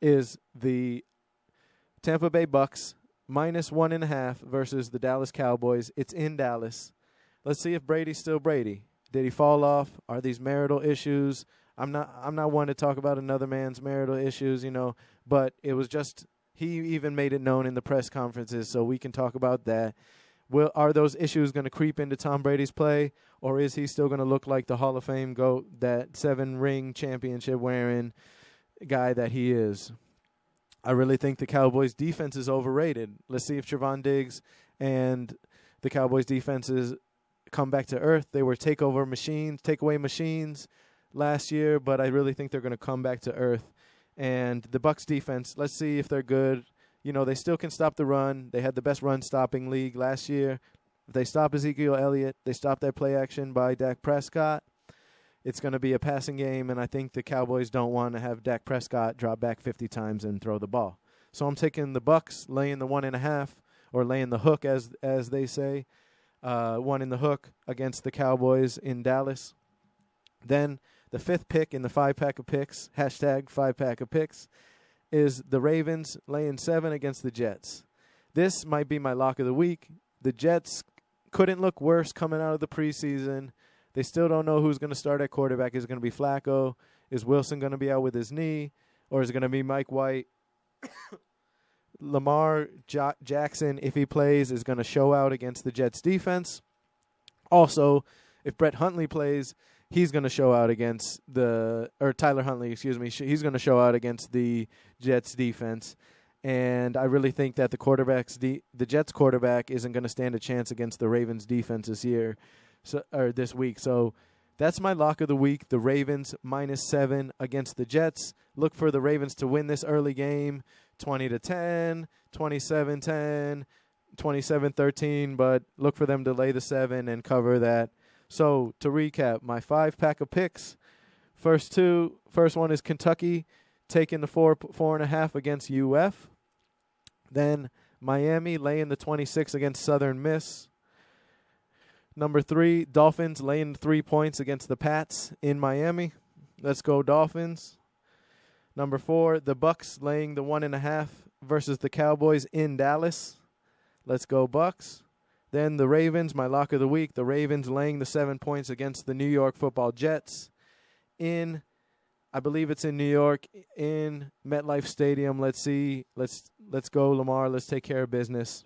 is the Tampa Bay Bucks -1.5 versus the Dallas Cowboys. It's in Dallas. Let's see if Brady's still Brady. Did he fall off? Are these marital issues? I'm not one to talk about another man's marital issues, but it was just he even made it known in the press conferences, so we can talk about that. Are those issues going to creep into Tom Brady's play, or is he still going to look like the Hall of Fame GOAT, that 7-ring championship wearing guy that he is? I really think the Cowboys' defense is overrated. Let's see if Trevon Diggs and the Cowboys' defenses come back to earth. They were takeaway machines last year, but I really think they're going to come back to earth. And the Bucs' defense, let's see if they're good. They still can stop the run. They had the best run-stopping league last year. If they stop Ezekiel Elliott, they stop that play action by Dak Prescott, it's going to be a passing game, and I think the Cowboys don't want to have Dak Prescott drop back 50 times and throw the ball. So I'm taking the Bucs, laying the 1.5, or laying the hook, as they say, 1 in the hook against the Cowboys in Dallas. Then the 5th pick in the 5-pack of picks, # 5-pack of picks, is the Ravens laying 7 against the Jets. This might be my lock of the week. The Jets couldn't look worse coming out of the preseason. They still don't know who's going to start at quarterback. Is it going to be Flacco? Is Wilson going to be out with his knee? Or is it going to be Mike White? Lamar Jackson, if he plays, is going to show out against the Jets defense. Also, if Brett Hundley plays, he's going to show out against Tyler Huntley, he's going to show out against the Jets defense. And I really think that the Jets quarterback isn't going to stand a chance against the Ravens defense this week. So that's my lock of the week, the Ravens -7 against the Jets. Look for the Ravens to win this early game, 20-10, 27-10, 27-13, but look for them to lay the 7 and cover that. So to recap, my 5-pack of picks, first one is Kentucky taking the 4.5 against UF. Then Miami laying the 26 against Southern Miss. Number 3, Dolphins laying 3 points against the Pats in Miami. Let's go Dolphins. Number 4, the Bucs laying the 1.5 versus the Cowboys in Dallas. Let's go Bucs. Then the Ravens, my lock of the week, the Ravens laying the 7 points against the New York Football Jets I believe it's in New York, in MetLife Stadium. Let's see. Let's go, Lamar. Let's take care of business.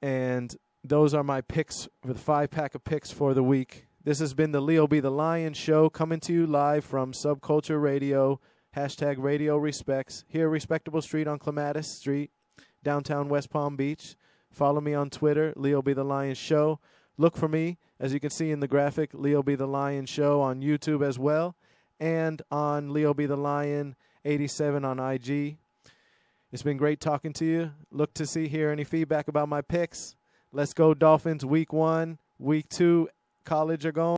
And those are my picks for the 5-pack of picks for the week. This has been the Leo Be the Lion show, coming to you live from Subculture Radio, Hashtag Radio Respects. Here, Respectable Street on Clematis Street, downtown West Palm Beach. Follow me on Twitter, Leo Be the Lion Show. Look for me, as you can see in the graphic, Leo Be the Lion Show on YouTube as well, and on Leo Be the Lion 87 on IG. It's been great talking to you. Look to hear any feedback about my picks. Let's go Dolphins. Week 1, Week 2, college are going.